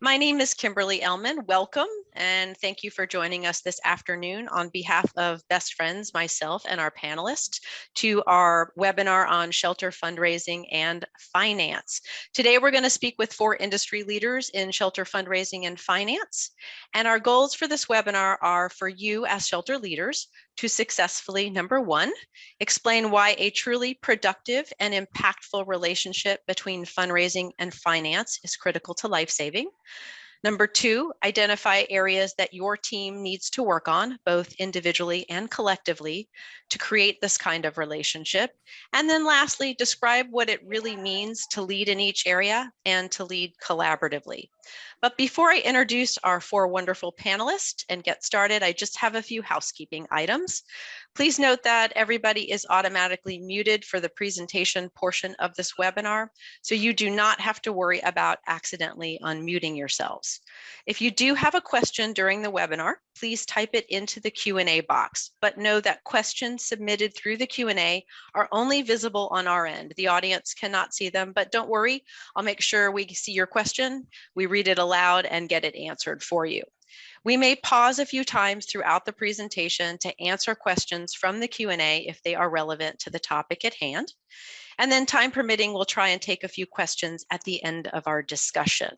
My name is Kimberly Elman. Welcome, and thank you for joining us this afternoon on behalf of Best Friends, myself, and our panelists to our webinar on shelter fundraising and finance. Today, we're going to speak with 4 industry leaders in shelter fundraising and finance. And our goals for this webinar are for you as shelter leaders to successfully, number 1, explain why a truly productive and impactful relationship between fundraising and finance is critical to life saving. Number 2, identify areas that your team needs to work on, both individually and collectively, to create this kind of relationship. And then lastly, describe what it really means to lead in each area and to lead collaboratively. But before I introduce our 4 wonderful panelists and get started, I just have a few housekeeping items. Please note that everybody is automatically muted for the presentation portion of this webinar, so you do not have to worry about accidentally unmuting yourselves. If you do have a question during the webinar, please type it into the Q&A box, but know that questions submitted through the Q&A are only visible on our end. The audience cannot see them, but don't worry, I'll make sure we see your question, we read it aloud and get it answered for you. We may pause a few times throughout the presentation to answer questions from the Q&A if they are relevant to the topic at hand. And then time permitting, we'll try and take a few questions at the end of our discussion.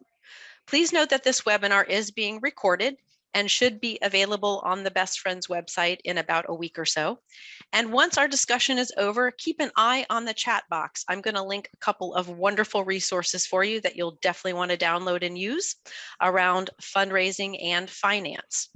Please note that this webinar is being recorded and should be available on the Best Friends website in about a week or so. And once our discussion is over, keep an eye on the chat box. I'm going to link a couple of wonderful resources for you that you'll definitely want to download and use around fundraising and finance.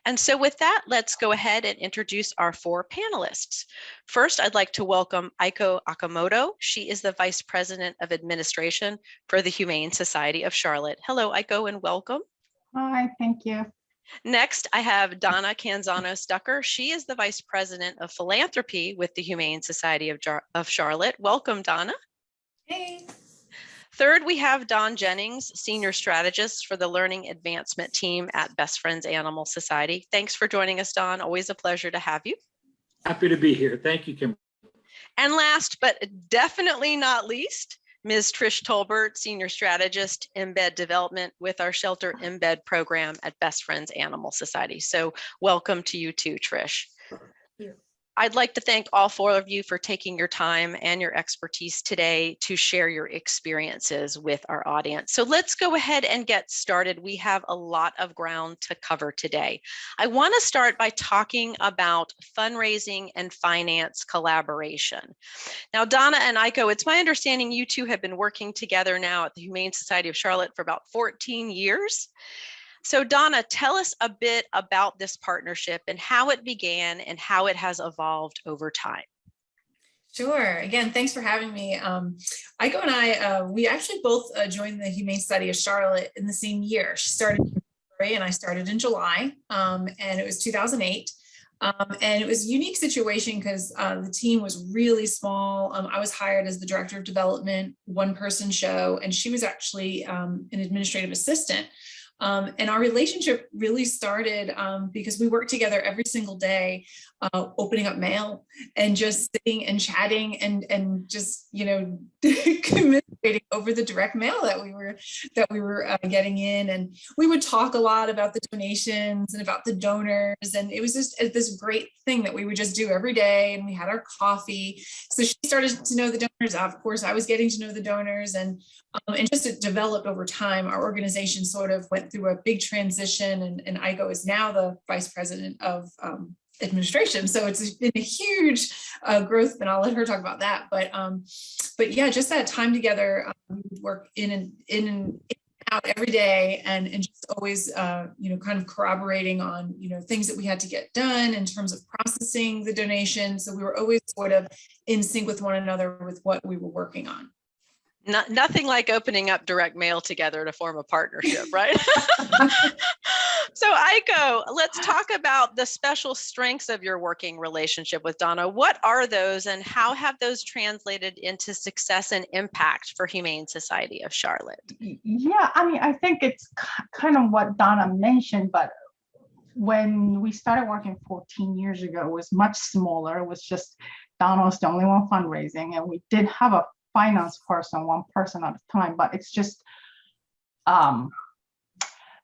And so with that, let's go ahead and introduce our 4 panelists. First, I'd like to welcome Aiko Okamoto. She is the Vice President of Administration for the Humane Society of Charlotte. Hello, Aiko, and welcome. Hi, thank you. Next, I have Donna Canzano Stucker. She is the Vice President of Philanthropy with the Humane Society of Charlotte. Welcome, Donna. Hey. Third, we have Don Jennings, Senior Strategist for the Learning Advancement Team at Best Friends Animal Society. Thanks for joining us, Don. Always a pleasure to have you. Happy to be here. Thank you, Kim. And last, but definitely not least, Ms. Trish Tolbert, Senior Strategist, Embed Development with our Shelter Embed program at Best Friends Animal Society. So welcome to you too, Trish. Yeah. I'd like to thank all 4 of you for taking your time and your expertise today to share your experiences with our audience. So let's go ahead and get started. We have a lot of ground to cover today. I want to start by talking about fundraising and finance collaboration. Now, Donna and Aiko, it's my understanding you 2 have been working together now at the Humane Society of Charlotte for about 14 years. So Donna, tell us a bit about this partnership and how it began and how it has evolved over time. Sure. Again, thanks for having me. Aiko and I, we actually both joined the Humane Society of Charlotte in the same year. She started in February and I started in July, and it was 2008. And it was a unique situation because the team was really small. I was hired as the Director of Development, 1-person show, and she was actually an administrative assistant. And our relationship really started because we worked together every single day, opening up mail and just sitting and chatting and just, you know, communicating over the direct mail that we were getting in. And we would talk a lot about the donations and about the donors. And it was just this great thing that we would just do every day. And we had our coffee. So she started to know the donors. Of course, I was getting to know the donors, and just it developed over time. Our organization sort of went through a big transition, and Aiko is now the Vice President of administration. So it's been a huge growth, and I'll let her talk about that. But yeah, just that time together, we would work in and out every day, and just always, you know, kind of corroborating on, you know, things that we had to get done in terms of processing the donation. So we were always sort of in sync with one another with what we were working on. Nothing like opening up direct mail together to form a partnership, right? So Aiko, let's talk about the special strengths of your working relationship with Donna. What are those and how have those translated into success and impact for Humane Society of Charlotte? Yeah, I mean, I think it's kind of what Donna mentioned, but when we started working 14 years ago, it was much smaller. It was just Donna was the only one fundraising, and we did have a finance person, 1 person at a time, but it's just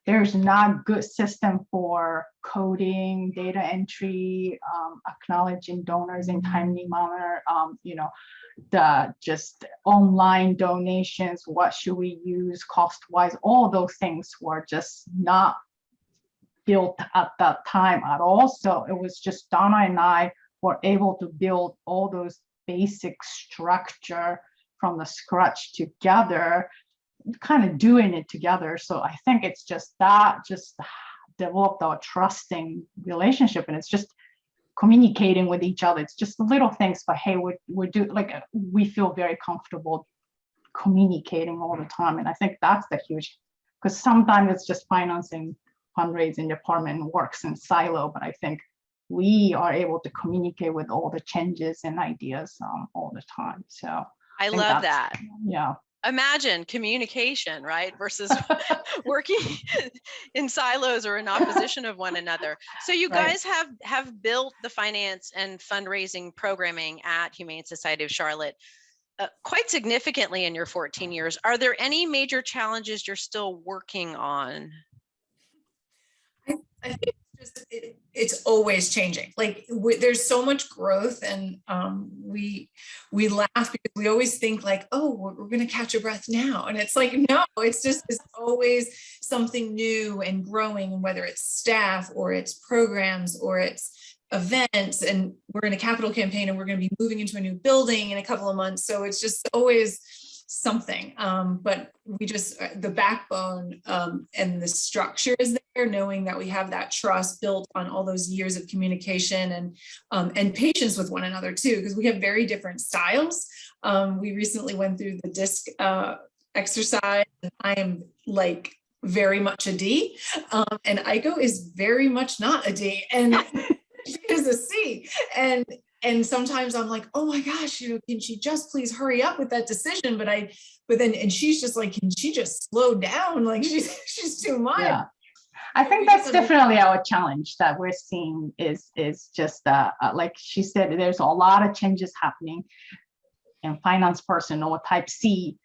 there's not good system for coding, data entry, acknowledging donors in timely manner, the just online donations, what should we use cost-wise, all those things were just not built at that time at all. So it was just Donna and I were able to build all those basic structure from the scratch together, kind of doing it together. So I think it's just that just developed our trusting relationship, and it's just communicating with each other. It's just the little things, but hey, we feel very comfortable communicating all the time. And I think that's the huge, because sometimes it's just financing, fundraising department works in silo, but I think we are able to communicate with all the changes and ideas all the time. So I love that's- that. Yeah. Imagine communication, right? Versus working in silos or in opposition of one another. So you Right. guys have built the finance and fundraising programming at Humane Society of Charlotte quite significantly in your 14 years. Are there any major challenges you're still working on? I think it's always changing. Like there's so much growth, and we laugh because we always think like, oh, we're going to catch a breath now, and it's like, no, it's always something new and growing, and whether it's staff or it's programs or it's events, and we're in a capital campaign and we're going to be moving into a new building in a couple of months. So it's just always something, but we just, the backbone and the structure is there, knowing that we have that trust built on all those years of communication and patience with one another too, because we have very different styles. We recently went through the DISC exercise, and I am like very much a D, and Aiko is very much not a D, and she is a C, and sometimes I'm like, oh my gosh, can she just please hurry up with that decision? But then she's just like, can she just slow down? Like she's too much. Yeah. I think that's definitely our challenge that we're seeing is just like she said, there's a lot of changes happening in finance person or type C.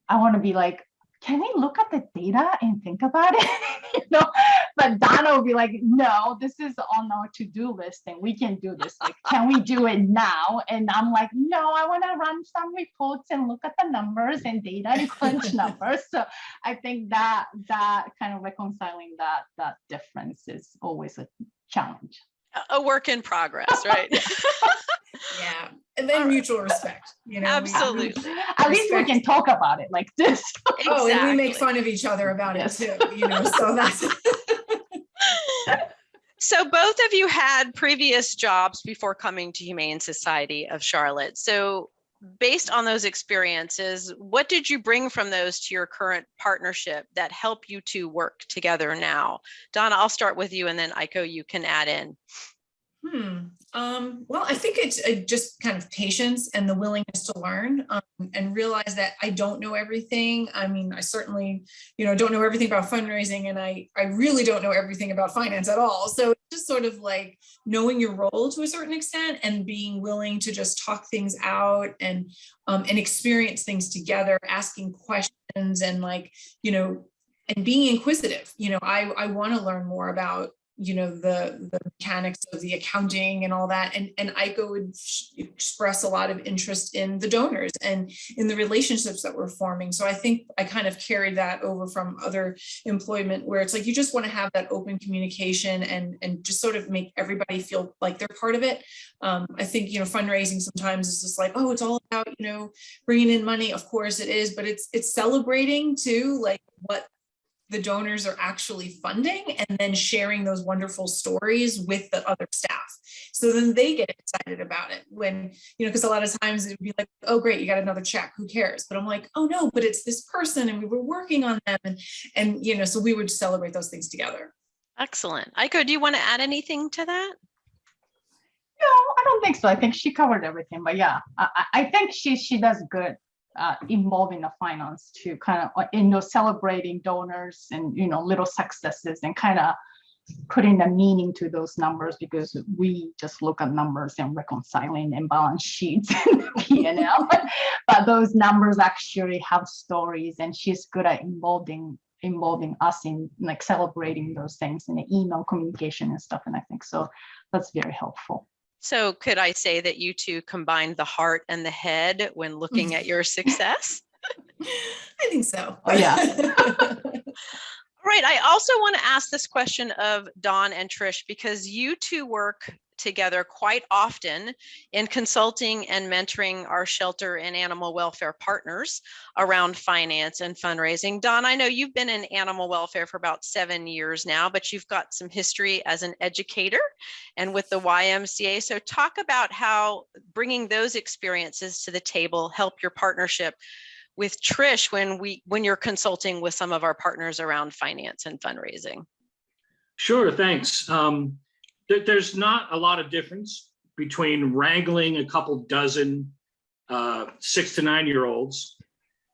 I want to be like, can we look at the data and think about it? But Donna will be like, no, this is on our to-do list and we can do this. Like, can we do it now? And I'm like, no, I want to run some reports and look at the numbers and data and crunch numbers. So I think that kind of reconciling that difference is always a challenge. A work in progress, right? Yeah, and then mutual respect, Absolutely. At least we can talk about it like this. Exactly. Oh, and we make fun of each other about it too, so that's So both of you had previous jobs before coming to Humane Society of Charlotte. So based on those experiences, what did you bring from those to your current partnership that help you to work together now? Donna, I'll start with you, and then Aiko, you can add in. Well, I think it's just kind of patience and the willingness to learn, and realize that I don't know everything. I mean, I certainly, don't know everything about fundraising, and I really don't know everything about finance at all. So it's just sort of like knowing your role to a certain extent and being willing to just talk things out and experience things together, asking questions and and being inquisitive. I want to learn more about the mechanics of the accounting and all that. And Aiko would express a lot of interest in the donors and in the relationships that we're forming. So I think I kind of carried that over from other employment, where it's like, you just want to have that open communication and just sort of make everybody feel like they're part of it. I think, fundraising sometimes is just like, oh, it's all about, bringing in money. Of course it is, but it's celebrating too, like what the donors are actually funding, and then sharing those wonderful stories with the other staff. So then they get excited about it when, because a lot of times it would be like, oh, great, you got another check, who cares? But I'm like, oh no, but it's this person and we were working on them. And so we would celebrate those things together. Excellent. Aiko, do you want to add anything to that? No, I don't think so. I think she covered everything, but yeah, I think she does good involving the finance to kind of celebrating donors and little successes and kind of putting the meaning to those numbers, because we just look at numbers and reconciling and balance sheets and P&L, but those numbers actually have stories, and she's good at involving involving us in like celebrating those things in the email communication and stuff. And I think so that's very helpful. So could I say that you two combined the heart and the head when looking at your success? I think so. Oh, yeah. Right. I also want to ask this question of Dawn and Trish, because you two work together quite often in consulting and mentoring our shelter and animal welfare partners around finance and fundraising. Dawn, I know you've been in animal welfare for about 7 years now, but you've got some history as an educator and with the YMCA. So talk about how bringing those experiences to the table help your partnership with Trish when you're consulting with some of our partners around finance and fundraising. Sure, thanks. There's not a lot of difference between wrangling a couple dozen 6 to 9 year olds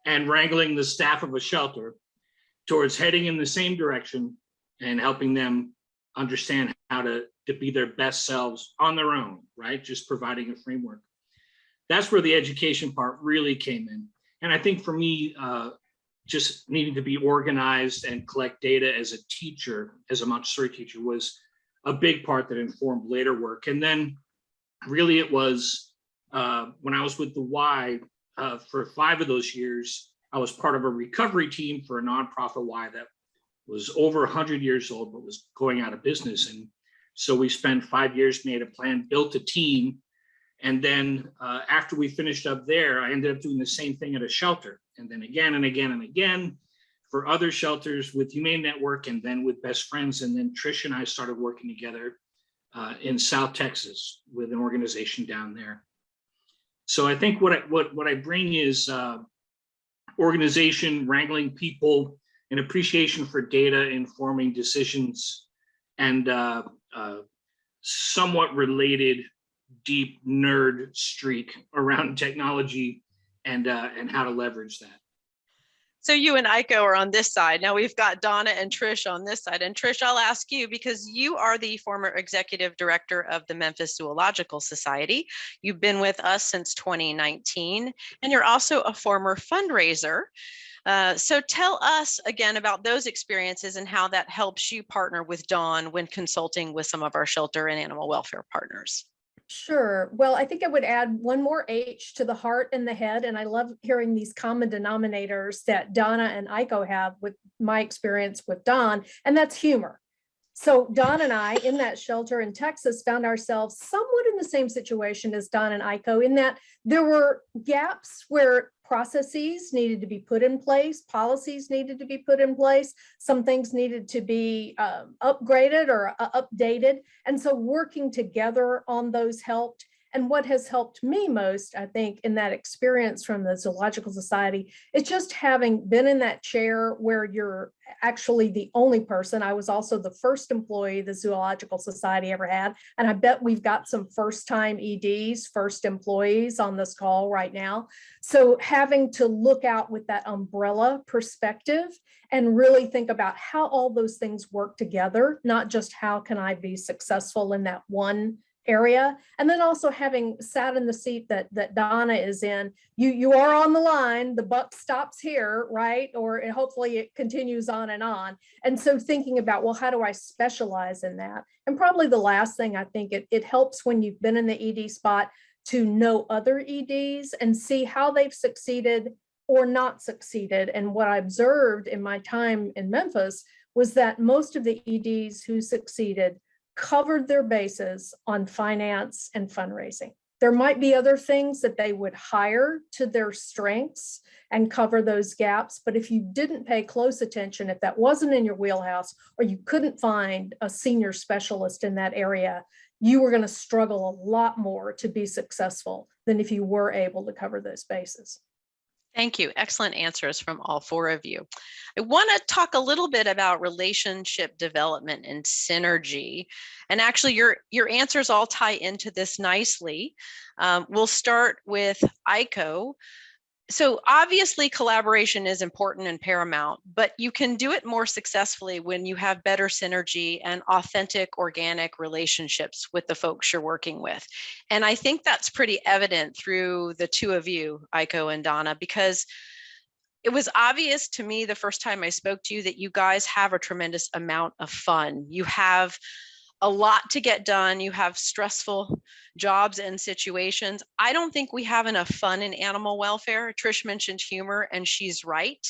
and wrangling the staff of a shelter towards heading in the same direction and helping them understand how to be their best selves on their own, right? Just providing a framework. That's where the education part really came in. And I think for me, just needing to be organized and collect data as a teacher, as a Montessori teacher, was a big part that informed later work. And then really it was when I was with the Y for 5 of those years, I was part of a recovery team for a nonprofit Y that was over 100 years old, but was going out of business. And so we spent 5 years, made a plan, built a team. And then after we finished up there, I ended up doing the same thing at a shelter. And then again and again and again for other shelters with Humane Network, and then with Best Friends. And then Trish and I started working together in South Texas with an organization down there. So I think what I bring is organization, wrangling people, an appreciation for data, informing decisions, and somewhat related deep nerd streak around technology and how to leverage that. So you and Aiko are on this side. Now we've got Donna and Trish on this side. And Trish, I'll ask you, because you are the former executive director of the Memphis Zoological Society. You've been with us since 2019, and you're also a former fundraiser. So tell us again about those experiences and how that helps you partner with Dawn when consulting with some of our shelter and animal welfare partners. Sure. Well, I think I would add one more H to the heart and the head. And I love hearing these common denominators that Donna and Aiko have with my experience with Dawn, and that's humor. So Dawn and I in that shelter in Texas found ourselves somewhat in the same situation as Dawn and Aiko, in that there were gaps where processes needed to be put in place, policies needed to be put in place, some things needed to be upgraded or updated. And so working together on those helped. And what has helped me most, I think, in that experience from the Zoological Society is just having been in that chair where you're actually the only person. I was also the first employee the Zoological Society ever had. And I bet we've got some first-time EDs, first employees on this call right now. So having to look out with that umbrella perspective and really think about how all those things work together, not just how can I be successful in that one area. And then also having sat in the seat that Donna is in, you are on the line, the buck stops here, right? Or hopefully it continues on. And so thinking about, well, how do I specialize in that? And probably the last thing, I think it helps when you've been in the ED spot to know other EDs and see how they've succeeded or not succeeded. And what I observed in my time in Memphis was that most of the EDs who succeeded covered their bases on finance and fundraising. There might be other things that they would hire to their strengths and cover those gaps. But if you didn't pay close attention, if that wasn't in your wheelhouse, or you couldn't find a senior specialist in that area, you were going to struggle a lot more to be successful than if you were able to cover those bases. Thank you. Excellent answers from all 4 of you. I want to talk a little bit about relationship development and synergy. And actually, your answers all tie into this nicely. We'll start with Aiko. So obviously collaboration is important and paramount, but you can do it more successfully when you have better synergy and authentic, organic relationships with the folks you're working with. And I think that's pretty evident through the 2 of you, Aiko and Donna, because it was obvious to me the first time I spoke to you that you guys have a tremendous amount of fun. You have a lot to get done. You have stressful jobs and situations. I don't think we have enough fun in animal welfare. Trish mentioned humor, and she's right.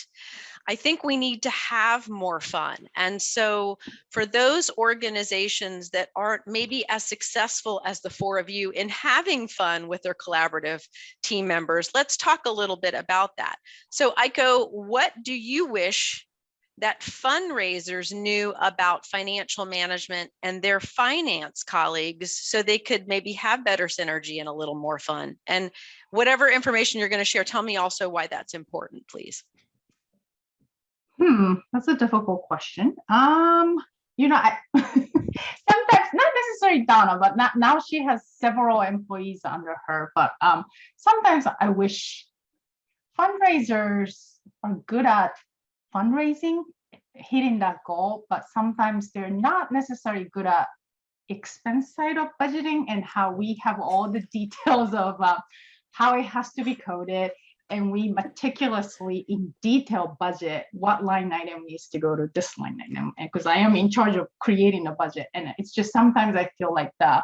I think we need to have more fun. And so for those organizations that aren't maybe as successful as the four of you in having fun with their collaborative team members, let's talk a little bit about that. So Aiko, what do you wish that fundraisers knew about financial management and their finance colleagues so they could maybe have better synergy and a little more fun? And whatever information you're going to share, tell me also why that's important, please. That's a difficult question. You know, sometimes not necessarily Donna, but now she has several employees under her. But sometimes I wish fundraisers are good at fundraising, hitting that goal, but sometimes they're not necessarily good at expense side of budgeting and how we have all the details of how it has to be coded. And we meticulously in detail budget what line item needs to go to this line item, because I am in charge of creating a budget. And it's just sometimes I feel like the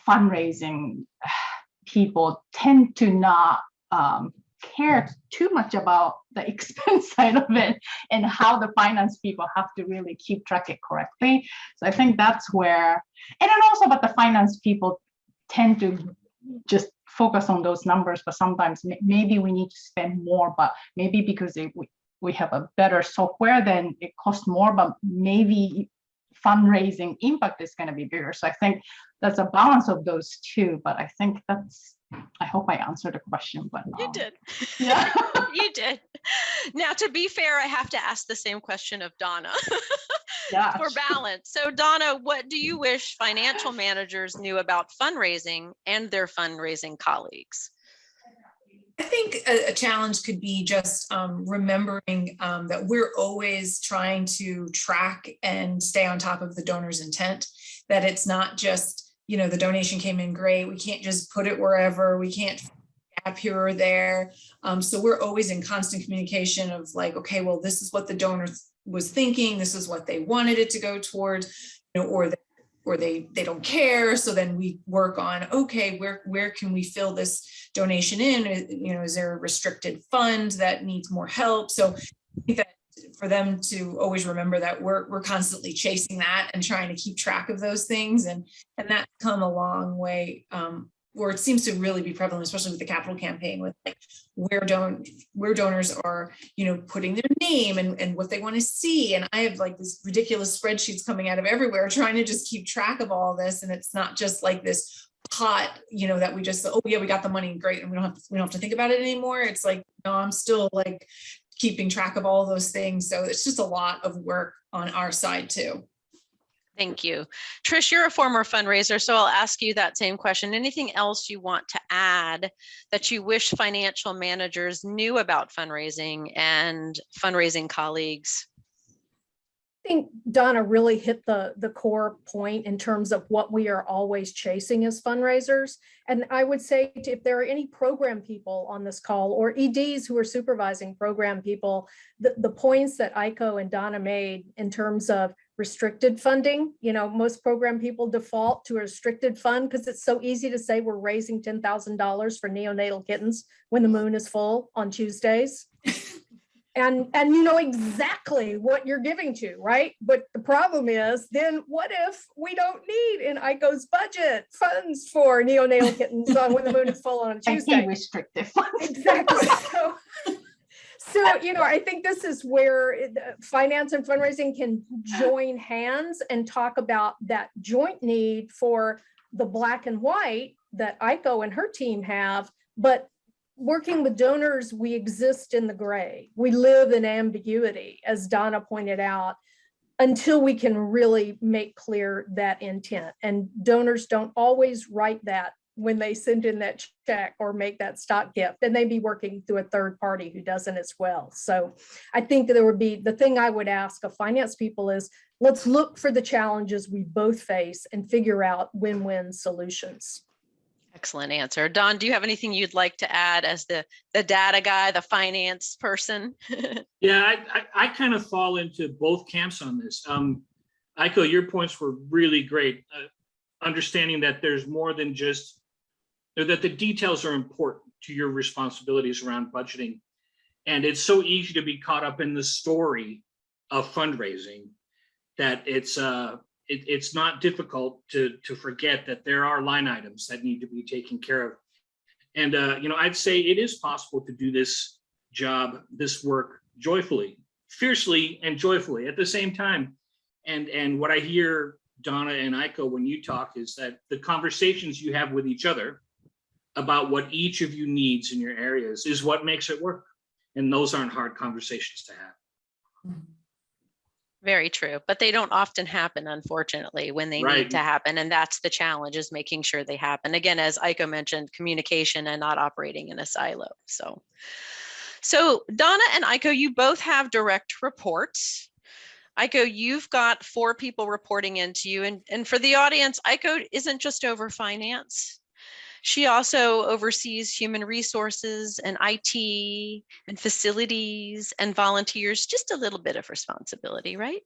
fundraising people tend to not care too much about the expense side of it and how the finance people have to really keep track it correctly. So I think that's where, and then also, but the finance people tend to just focus on those numbers, but sometimes maybe we need to spend more, but maybe because we have a better software, then it costs more, but maybe fundraising impact is going to be bigger. So I think that's a balance of those two, but I think that's, I hope I answered the question, but you did. Yeah. You did. Now, to be fair, I have to ask the same question of Donna. Yeah. For balance. So Donna, what do you wish financial managers knew about fundraising and their fundraising colleagues? I think a challenge could be just remembering that we're always trying to track and stay on top of the donor's intent, that it's not just, you know, the donation came in great, we can't just put it wherever, we can't gap here or there. So we're always in constant communication of like, okay, well, this is what the donor was thinking, this is what they wanted it to go towards, you know, or they don't care. So then we work on, okay, where can we fill this donation in? You know, is there a restricted fund that needs more help? So I think that for them to always remember that we're constantly chasing that and trying to keep track of those things, and that's come a long way. Where it seems to really be prevalent, especially with the capital campaign, with like where donors are, you know, putting their name and what they want to see. And I have like this ridiculous spreadsheets coming out of everywhere, trying to just keep track of all this. And it's not just like this pot, you know, that we just, oh yeah, we got the money, great, and we don't have to think about it anymore. It's like, no, I'm still like keeping track of all those things. So it's just a lot of work on our side too. Thank you. Trish, you're a former fundraiser, so I'll ask you that same question. Anything else you want to add that you wish financial managers knew about fundraising and fundraising colleagues? I think Donna really hit the core point in terms of what we are always chasing as fundraisers. And I would say if there are any program people on this call or EDs who are supervising program people, the points that Aiko and Donna made in terms of restricted funding, you know, most program people default to a restricted fund because it's so easy to say we're raising $10,000 for neonatal kittens when the moon is full on Tuesdays. And you know exactly what you're giving to, right? But the problem is, then what if we don't need in Aiko's budget funds for neonatal kittens when the moon is full on a Tuesday? I hate restrictive funds. Exactly. So, you know, I think this is where finance and fundraising can join hands and talk about that joint need for the black and white that Aiko and her team have, but working with donors, we exist in the gray. We live in ambiguity, as Donna pointed out, until we can really make clear that intent. And donors don't always write that when they send in that check or make that stock gift, and they be working through a third party who doesn't as well. So I think there would be, the thing I would ask of finance people is, let's look for the challenges we both face and figure out win-win solutions. Excellent answer. Don, do you have anything you'd like to add as the data guy, the finance person? Yeah, I kind of fall into both camps on this. Aiko, your points were really great. Understanding that there's more than just, that the details are important to your responsibilities around budgeting. And it's so easy to be caught up in the story of fundraising that it's not difficult to forget that there are line items that need to be taken care of. And I'd say it is possible to do this job, this work joyfully, fiercely and joyfully at the same time. And what I hear, Donna and Aiko, when you talk, is that the conversations you have with each other about what each of you needs in your areas is what makes it work. And those aren't hard conversations to have. Very true, but they don't often happen, unfortunately, when they need to happen. And that's the challenge, is making sure they happen. Again, as Aiko mentioned, communication and not operating in a silo. So Donna and Aiko, you both have direct reports. Aiko, you've got 4 people reporting into you. And for the audience, Aiko isn't just over finance. She also oversees human resources and IT and facilities and volunteers, just a little bit of responsibility, right?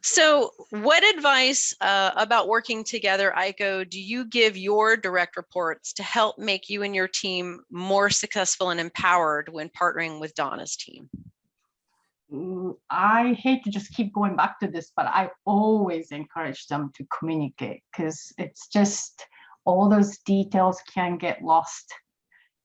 So what advice about working together, Aiko, do you give your direct reports to help make you and your team more successful and empowered when partnering with Donna's team? I hate to just keep going back to this, but I always encourage them to communicate, because it's just all those details can get lost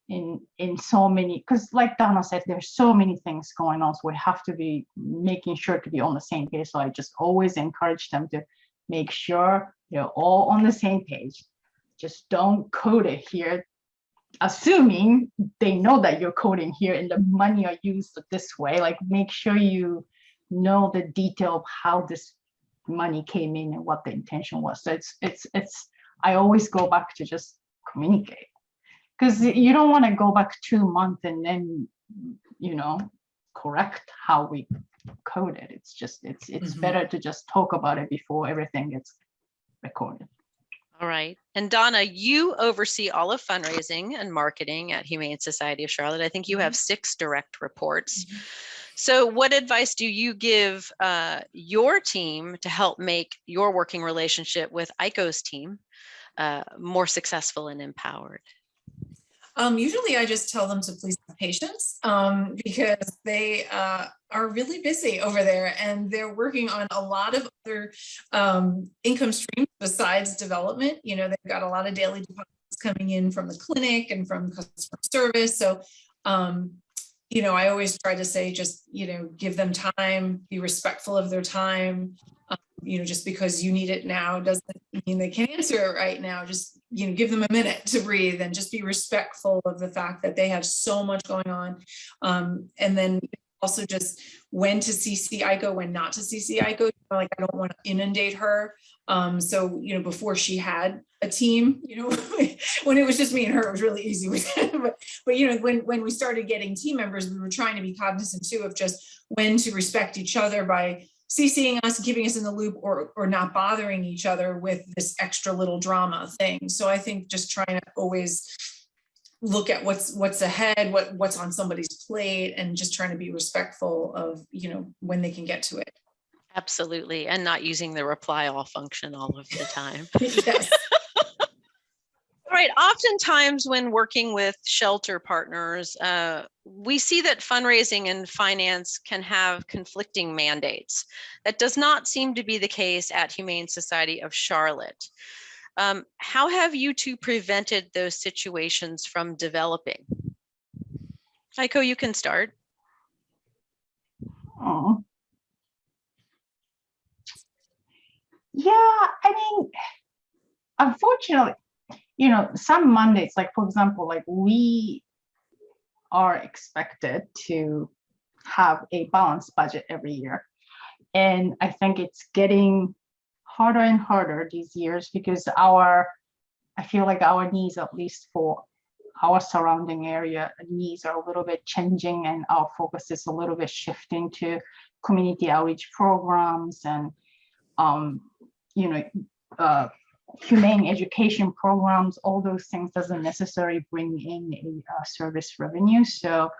in so many, because like Donna said, there's so many things going on, so we have to be making sure to be on the same page. So I just always encourage them to make sure they're all on the same page. Just don't code it here, assuming they know that you're coding here and the money are used this way. Like, make sure you know the detail of how this money came in and what the intention was. So it's I always go back to just communicate, because you don't want to go back 2 months and then correct how we code it. It's just it's better to just talk about it before everything gets recorded. All right. And Donna, you oversee all of fundraising and marketing at Humane Society of Charlotte. I think you have 6 direct reports. So what advice do you give your team to help make your working relationship with Aiko's team more successful and empowered? Usually I just tell them to please have patience, because they are really busy over there, and they're working on a lot of other income streams besides development. They've got a lot of daily deposits coming in from the clinic and from customer service. So, I always try to say, just, give them time, be respectful of their time. Just because you need it now doesn't mean they can answer it right now. Just, give them a minute to breathe, and just be respectful of the fact that they have so much going on. And then also just when to CC Aiko, when not to CC Aiko. Like, I don't want to inundate her. So, before she had a team, when it was just me and her, it was really easy with it. But when we started getting team members, we were trying to be cognizant too of just when to respect each other by CCing us, keeping us in the loop, or not bothering each other with this extra little drama thing. So I think just trying to always look at what's ahead, what's on somebody's plate, and just trying to be respectful of, when they can get to it. Absolutely. And not using the reply all function all of the time. Yes. Right. Oftentimes when working with shelter partners, we see that fundraising and finance can have conflicting mandates. That does not seem to be the case at Humane Society of Charlotte. How have you two prevented those situations from developing? Aiko, you can start. Oh. Yeah, unfortunately, some mandates, like, for example, like, we are expected to have a balanced budget every year. And I think it's getting harder and harder these years, because I feel like our needs, at least for our surrounding area, needs are a little bit changing, and our focus is a little bit shifting to community outreach programs and humane education programs, all those things doesn't necessarily bring in a service revenue. So,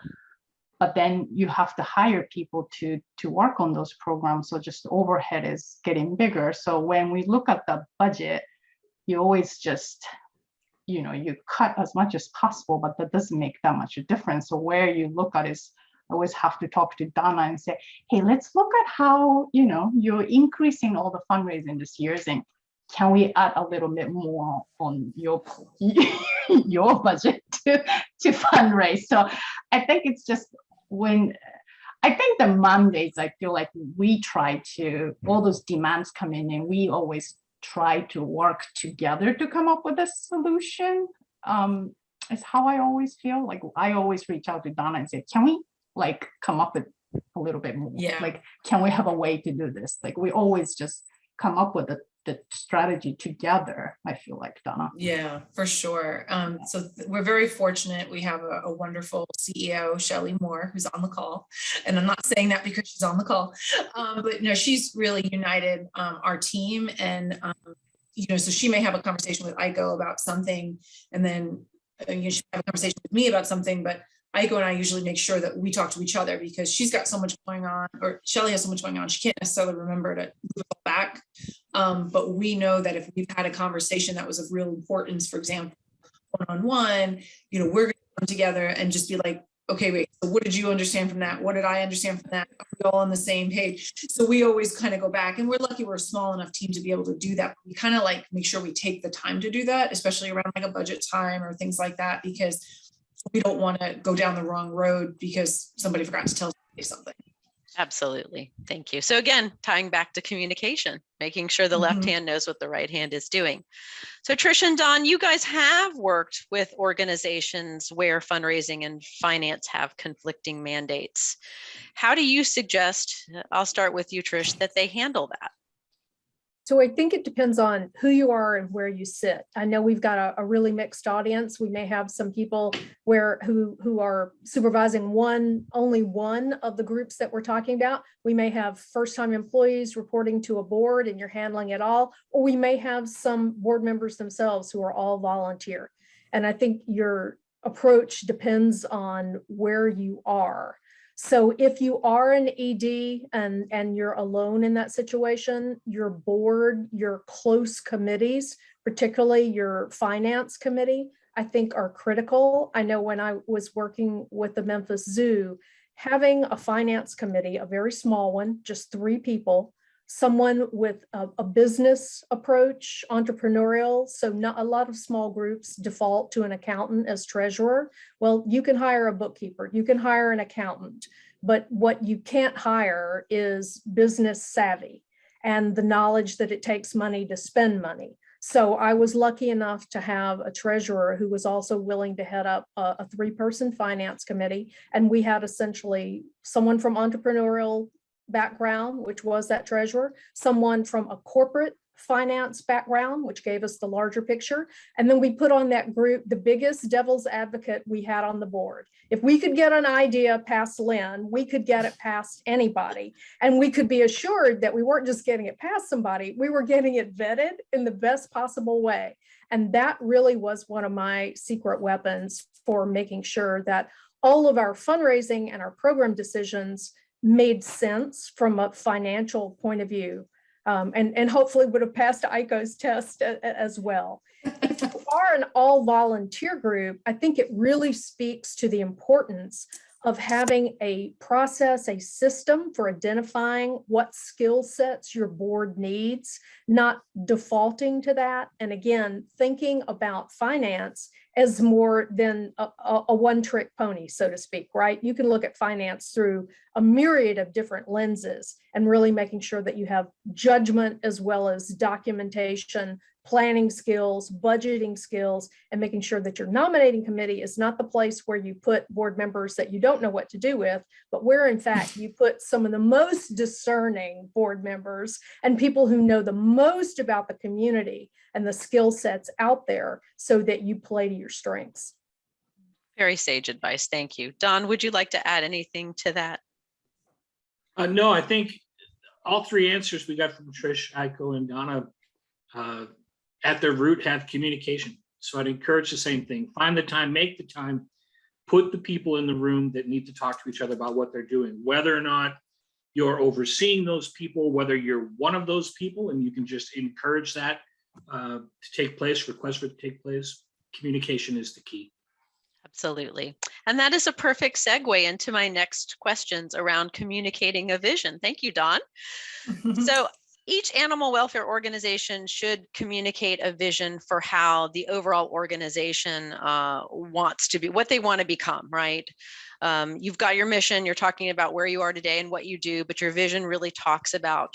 but then you have to hire people to work on those programs. So just overhead is getting bigger. So when we look at the budget, you always just, you cut as much as possible, but that doesn't make that much a difference. So where you look at is, I always have to talk to Donna and say, hey, let's look at how, you're increasing all the fundraising this year, and can we add a little bit more on your budget to fundraise? So I think it's just I think the Mondays, I feel like we try to, all those demands come in and we always try to work together to come up with a solution. Is how I always feel. Like I always reach out to Donna and say, can we come up with a little bit more? Yeah. Can we have a way to do this? We always just come up with the strategy together, I feel like, Donna. Yeah, for sure. So we're very fortunate. We have a wonderful CEO, Shelley Moore, who's on the call. And I'm not saying that because she's on the call, but she's really united our team. And, so she may have a conversation with Aiko about something, and then she have a conversation with me about something, but Aiko and I usually make sure that we talk to each other because she's got so much going on, or Shelley has so much going on, she can't necessarily remember to move it all back. But we know that if we've had a conversation that was of real importance, for example, one-on-one, we're going to come together and just be like, okay, wait, so what did you understand from that? What did I understand from that? Are we all on the same page? So we always kind of go back, and we're lucky we're a small enough team to be able to do that. We kind of make sure we take the time to do that, especially around a budget time or things like that, because we don't want to go down the wrong road because somebody forgot to tell something. Absolutely. Thank you. So again, tying back to communication, making sure the left hand knows what the right hand is doing. So Trish and Don, you guys have worked with organizations where fundraising and finance have conflicting mandates. How do you suggest, I'll start with you, Trish, that they handle that? So I think it depends on who you are and where you sit. I know we've got a really mixed audience. We may have some people who are supervising only one of the groups that we're talking about. We may have first-time employees reporting to a board and you're handling it all, or we may have some board members themselves who are all volunteer. And I think your approach depends on where you are. So if you are an ED and you're alone in that situation, your board, your close committees, particularly your finance committee, I think are critical. I know when I was working with the Memphis Zoo, having a finance committee, a very small one, just 3 people, someone with a business approach, entrepreneurial. So not a lot of small groups default to an accountant as treasurer. Well, you can hire a bookkeeper, you can hire an accountant, but what you can't hire is business savvy and the knowledge that it takes money to spend money. So I was lucky enough to have a treasurer who was also willing to head up a 3-person finance committee. And we had essentially someone from entrepreneurial background, which was that treasurer, someone from a corporate finance background, which gave us the larger picture. And then we put on that group the biggest devil's advocate we had on the board. If we could get an idea past Lynn, we could get it past anybody. And we could be assured that we weren't just getting it past somebody, we were getting it vetted in the best possible way. And that really was one of my secret weapons for making sure that all of our fundraising and our program decisions made sense from a financial point of view, and hopefully would have passed Aiko's test as well. If you are an all volunteer group, I think it really speaks to the importance of having a process, a system for identifying what skill sets your board needs, not defaulting to that. And again, thinking about finance as more than a one-trick pony, so to speak, right? You can look at finance through a myriad of different lenses and really making sure that you have judgment as well as documentation, planning skills, budgeting skills, and making sure that your nominating committee is not the place where you put board members that you don't know what to do with, but where in fact you put some of the most discerning board members and people who know the most about the community and the skill sets out there so that you play to your strengths. Very sage advice. Thank you. Don, would you like to add anything to that? No, I think all 3 answers we got from Trish, Aiko, and Donna at their root have communication. So I'd encourage the same thing. Find the time, make the time, put the people in the room that need to talk to each other about what they're doing, whether or not you're overseeing those people, whether you're one of those people and you can just encourage that to take place, request for it to take place. Communication is the key. Absolutely. And that is a perfect segue into my next questions around communicating a vision. Thank you, Dawn. So each animal welfare organization should communicate a vision for how the overall organization wants to be, what they want to become, right? You've got your mission, you're talking about where you are today and what you do, but your vision really talks about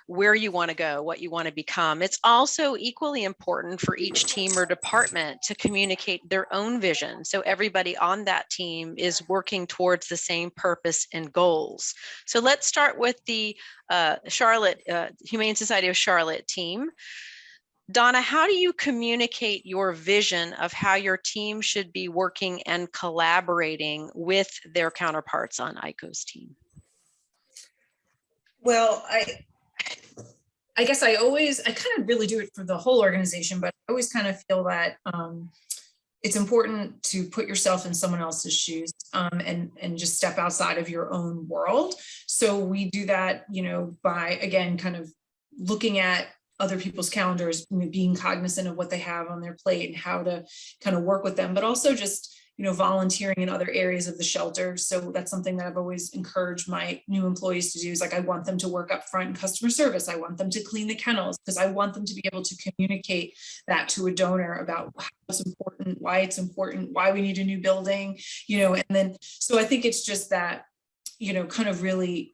where you want to go, what you want to become. It's also equally important for each team or department to communicate their own vision. So everybody on that team is working towards the same purpose and goals. So let's start with the Charlotte, Humane Society of Charlotte team. Donna, how do you communicate your vision of how your team should be working and collaborating with their counterparts on Aiko's team? Well, I guess I kind of really do it for the whole organization, but I always kind of feel that it's important to put yourself in someone else's shoes and just step outside of your own world. So we do that, by, again, kind of looking at other people's calendars, being cognizant of what they have on their plate and how to kind of work with them, but also just volunteering in other areas of the shelter. So that's something that I've always encouraged my new employees to do, is like, I want them to work up front in customer service. I want them to clean the kennels, because I want them to be able to communicate that to a donor about how it's important, why we need a new building, and then, so I think it's just that, kind of really,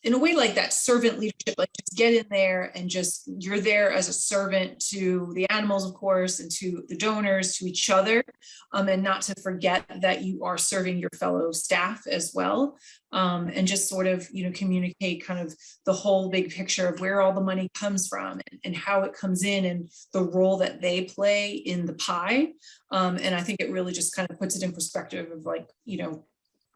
in a way, like that servant leadership, like just get in there and just, you're there as a servant to the animals, of course, and to the donors, to each other, and not to forget that you are serving your fellow staff as well, and just sort of, communicate kind of the whole big picture of where all the money comes from and how it comes in and the role that they play in the pie. And I think it really just kind of puts it in perspective of like,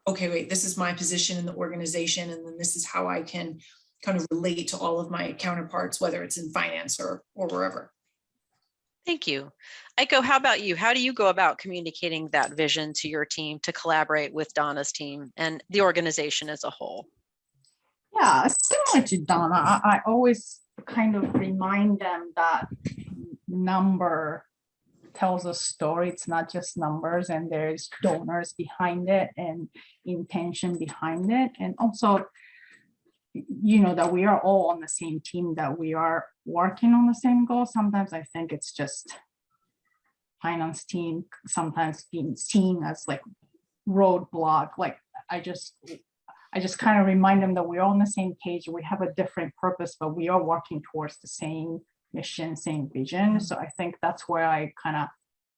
okay, wait, this is my position in the organization, and then this is how I can kind of relate to all of my counterparts, whether it's in finance or wherever. Thank you. Aiko, how about you? How do you go about communicating that vision to your team to collaborate with Donna's team and the organization as a whole? Yeah, similar to Donna, I always kind of remind them that number tells a story. It's not just numbers, and there's donors behind it and intention behind it, and also that we are all on the same team, that we are working on the same goal. Sometimes I think it's just finance team sometimes being seen as like roadblock. Like I just kind of remind them that we're all on the same page, we have a different purpose, but we are working towards the same mission, same vision. So I think that's where I kind of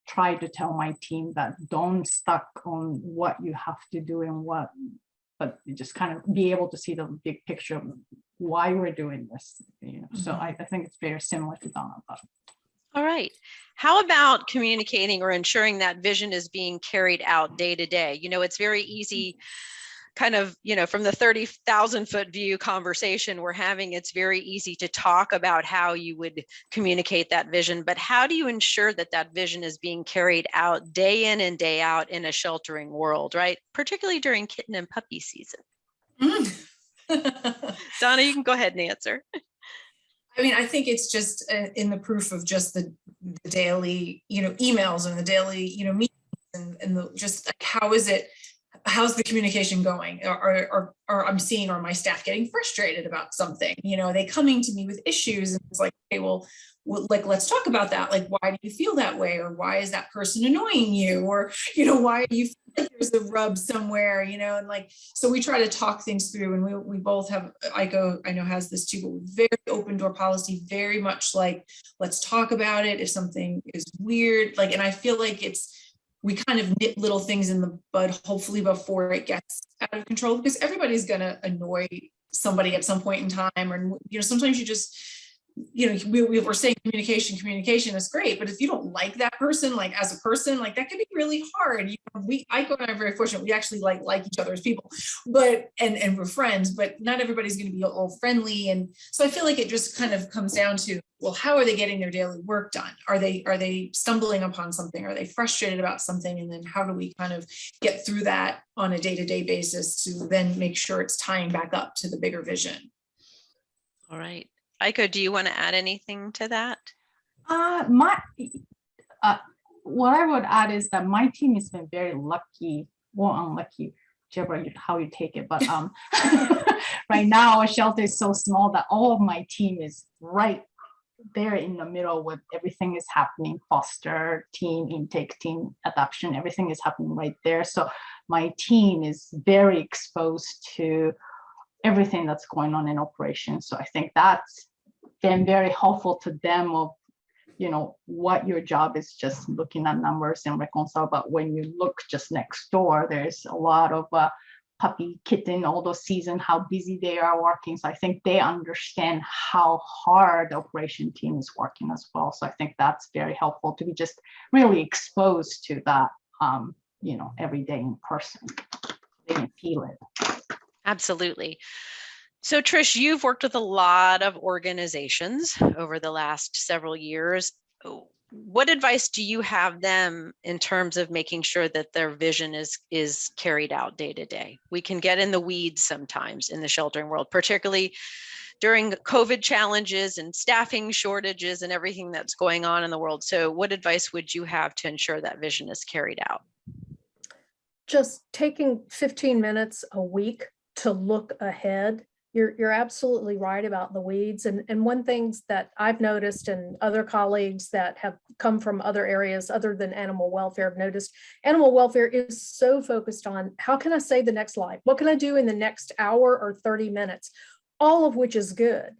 try to tell my team that don't stuck on what you have to do and what, but just kind of be able to see the big picture of why we're doing this. So I think it's very similar to Donna. All right. How about communicating or ensuring that vision is being carried out day to day? It's very easy kind of, from the 30,000 foot view conversation we're having, it's very easy to talk about how you would communicate that vision, but how do you ensure that that vision is being carried out day in and day out in a sheltering world, right? Particularly during kitten and puppy season. Donna, you can go ahead and answer. I mean, I think it's just in the proof of just the daily, emails and the daily, meetings and the, just like, how's the communication going? Or I'm seeing, are my staff getting frustrated about something? Are they coming to me with issues? And it's like, okay, well, like, let's talk about that. Like, why do you feel that way? Or why is that person annoying you? Or, why do you feel like there's a rub somewhere, and like, so we try to talk things through, and we both have, Aiko, I know has this too, but very open door policy, very much like, let's talk about it. If something is weird, like, and I feel like we kind of nip little things in the bud, hopefully before it gets out of control, because everybody's going to annoy somebody at some point in time. Or, sometimes you just we were saying communication is great, but if you don't like that person, like as a person, like that can be really hard. Aiko and I are very fortunate. We actually like each other as people, but, and we're friends, but not everybody's going to be all friendly. And so I feel like it just kind of comes down to, well, how are they getting their daily work done? Are they stumbling upon something? Are they frustrated about something? And then how do we kind of get through that on a day-to-day basis to then make sure it's tying back up to the bigger vision? All right. Aiko, do you want to add anything to that? What I would add is that my team has been very lucky or unlucky, whichever how you take it. But right now our shelter is so small that all of my team is right there in the middle with everything is happening, foster team, intake team, adoption, everything is happening right there. So my team is very exposed to everything that's going on in operations. So I think that's been very helpful to them of, what your job is just looking at numbers and reconcile. But when you look just next door, there's a lot of puppy, kitten, all those seasons, how busy they are working. So I think they understand how hard the operation team is working as well. So I think that's very helpful to be just really exposed to that, every day in person. They can feel it. Absolutely. So Trish, you've worked with a lot of organizations over the last several years. What advice do you have them in terms of making sure that their vision is carried out day to day? We can get in the weeds sometimes in the sheltering world, particularly during COVID challenges and staffing shortages and everything that's going on in the world. So what advice would you have to ensure that vision is carried out? Just taking 15 minutes a week to look ahead. You're absolutely right about the weeds. And one things that I've noticed, and other colleagues that have come from other areas other than animal welfare have noticed, animal welfare is so focused on how can I save the next life? What can I do in the next hour or 30 minutes? All of which is good.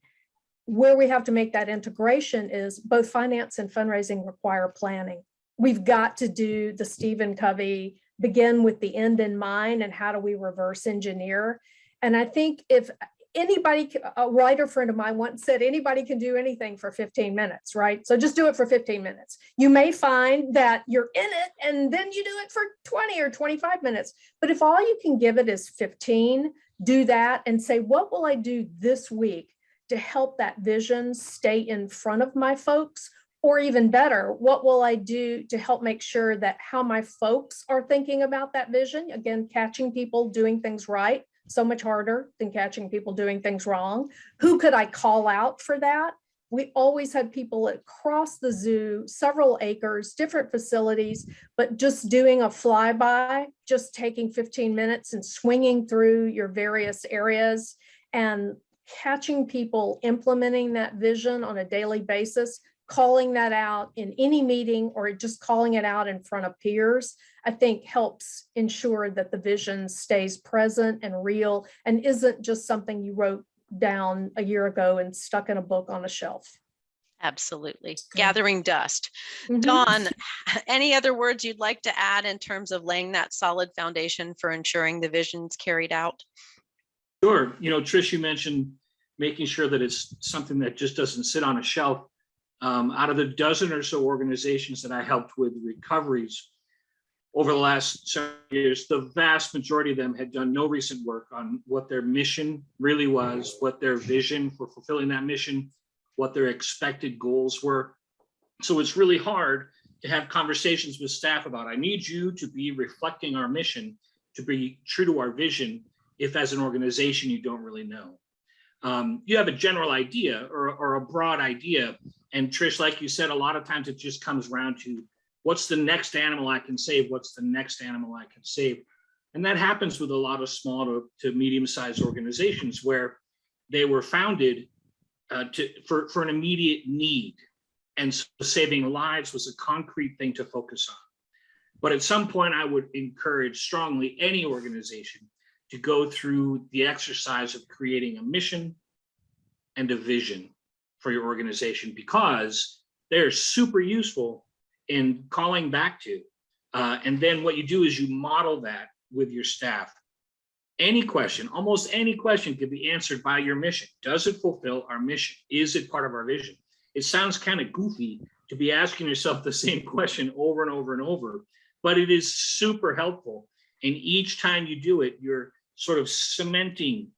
Where we have to make that integration is both finance and fundraising require planning. We've got to do the Stephen Covey, begin with the end in mind, and how do we reverse engineer? And I think if anybody, a writer friend of mine once said, anybody can do anything for 15 minutes, right? So just do it for 15 minutes. You may find that you're in it and then you do it for 20 or 25 minutes. But if all you can give it is 15, do that and say, what will I do this week to help that vision stay in front of my folks? Or even better, what will I do to help make sure that how my folks are thinking about that vision? Again, catching people doing things right, so much harder than catching people doing things wrong. Who could I call out for that? We always had people across the zoo, several acres, different facilities, but just doing a flyby, just taking 15 minutes and swinging through your various areas and catching people implementing that vision on a daily basis, calling that out in any meeting or just calling it out in front of peers, I think helps ensure that the vision stays present and real and isn't just something you wrote down a year ago and stuck in a book on a shelf. Absolutely. Gathering dust. Mhm. Dawn, any other words you'd like to add in terms of laying that solid foundation for ensuring the vision's carried out? Sure. Trish, you mentioned making sure that it's something that just doesn't sit on a shelf. Out of the dozen or so organizations that I helped with recoveries over the last several years, the vast majority of them had done no recent work on what their mission really was, what their vision for fulfilling that mission, what their expected goals were. So it's really hard to have conversations with staff about, I need you to be reflecting our mission, to be true to our vision, if as an organization you don't really know. You have a general idea or a broad idea. And Trish, like you said, a lot of times it just comes around to what's the next animal I can save? What's the next animal I can save? And that happens with a lot of small to medium-sized organizations where they were founded for an immediate need. And so saving lives was a concrete thing to focus on. But at some point, I would encourage strongly any organization to go through the exercise of creating a mission and a vision for your organization, because they're super useful in calling back to. And then what you do is you model that with your staff. Any question, almost any question could be answered by your mission. Does it fulfill our mission? Is it part of our vision? It sounds kind of goofy to be asking yourself the same question over and over and over, but it is super helpful. And each time you do it, you're sort of cementing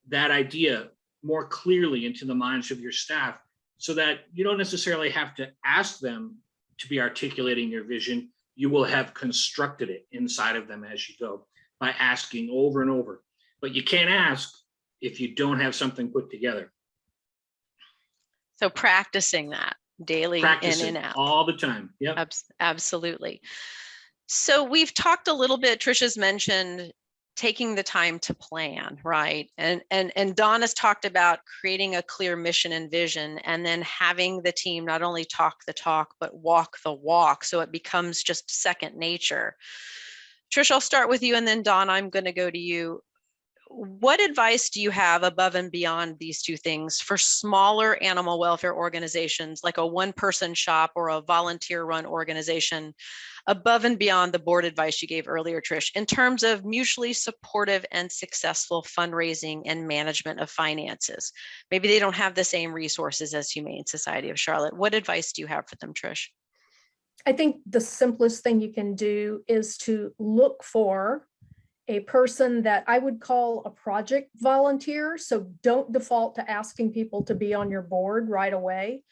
that idea more clearly into the minds of your staff so that you don't necessarily have to ask them to be articulating your vision. You will have constructed it inside of them as you go by asking over and over. But you can't ask if you don't have something put together. So practicing that daily in and out. All the time. Yep. Absolutely. So we've talked a little bit, Trish has mentioned taking the time to plan, right? And Donna's talked about creating a clear mission and vision, and then having the team not only talk the talk, but walk the walk. So it becomes just second nature. Trish, I'll start with you, and then Donna, I'm going to go to you. What advice do you have above and beyond these two things for smaller animal welfare organizations, like a one-person shop or a volunteer-run organization, above and beyond the board advice you gave earlier, Trish, in terms of mutually supportive and successful fundraising and management of finances? Maybe they don't have the same resources as Humane Society of Charlotte. What advice do you have for them, Trish? I think the simplest thing you can do is to look for a person that I would call a project volunteer. So don't default to asking people to be on your board right away.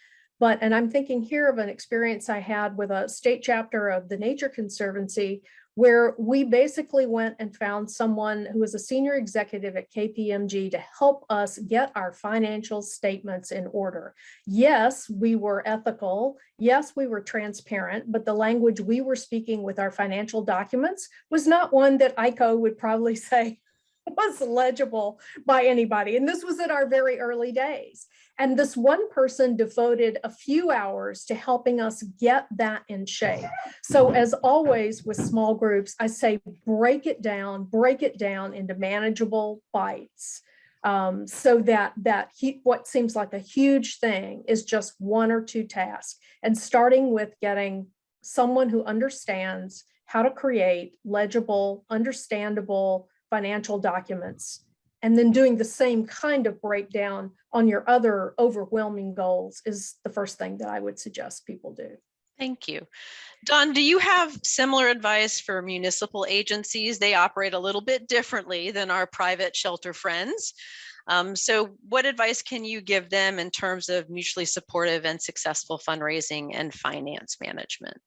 And I'm thinking here of an experience I had with a state chapter of the Nature Conservancy, where we basically went and found someone who was a senior executive at KPMG to help us get our financial statements in order. Yes, we were ethical. Yes, we were transparent, but the language we were speaking with our financial documents was not one that Aiko would probably say was legible by anybody. And this was at our very early days. And this one person devoted a few hours to helping us get that in shape. So as always with small groups, I say break it down into manageable bites. So that what seems like a huge thing is just one or two tasks, and starting with getting someone who understands how to create legible, understandable financial documents, and then doing the same kind of breakdown on your other overwhelming goals is the first thing that I would suggest people do. Thank you. Don, do you have similar advice for municipal agencies? They operate a little bit differently than our private shelter friends. So what advice can you give them in terms of mutually supportive and successful fundraising and finance management?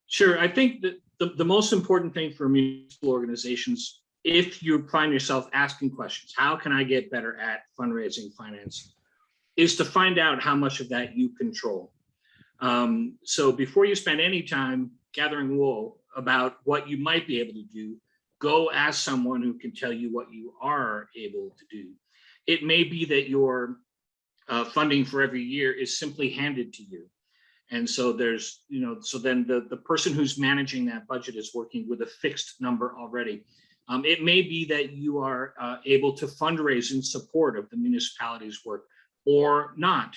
Sure. I think that the most important thing for municipal organizations, if you find yourself asking questions, how can I get better at fundraising finance, is to find out how much of that you control. So before you spend any time gathering wool about what you might be able to do, go ask someone who can tell you what you are able to do. It may be that your funding for every year is simply handed to you. And so there's, so then the person who's managing that budget is working with a fixed number already. It may be that you are able to fundraise in support of the municipality's work or not.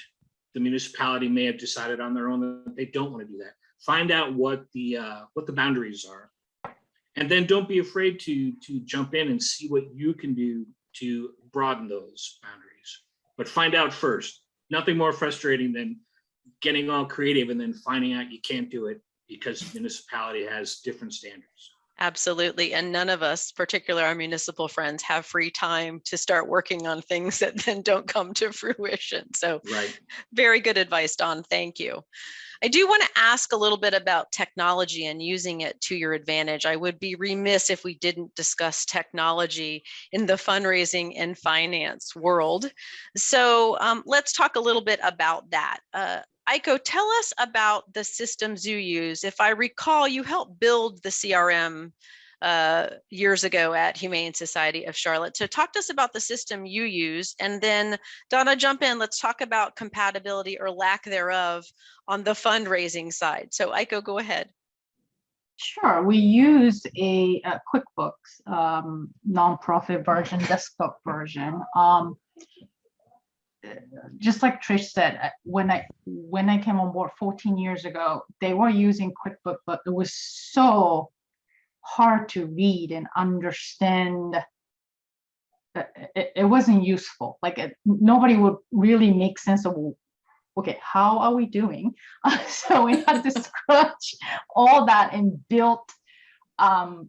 The municipality may have decided on their own that they don't want to do that. Find out what the boundaries are, and then don't be afraid to jump in and see what you can do to broaden those boundaries. But find out first. Nothing more frustrating than getting all creative and then finding out you can't do it because the municipality has different standards. Absolutely. And none of us, particularly our municipal friends, have free time to start working on things that then don't come to fruition. So right. Very good advice, Don. Thank you. I do want to ask a little bit about technology and using it to your advantage. I would be remiss if we didn't discuss technology in the fundraising and finance world. So let's talk a little bit about that. Aiko, tell us about the systems you use. If I recall, you helped build the CRM years ago at Humane Society of Charlotte. So talk to us about the system you use, and then Donna, jump in. Let's talk about compatibility or lack thereof on the fundraising side. So Aiko, go ahead. Sure. We use a QuickBooks nonprofit version, desktop version. Just like Trish said, when I came on board 14 years ago, they were using QuickBooks, but it was so hard to read and understand it wasn't useful. Like nobody would really make sense of, okay, how are we doing? So we had to scratch all that and build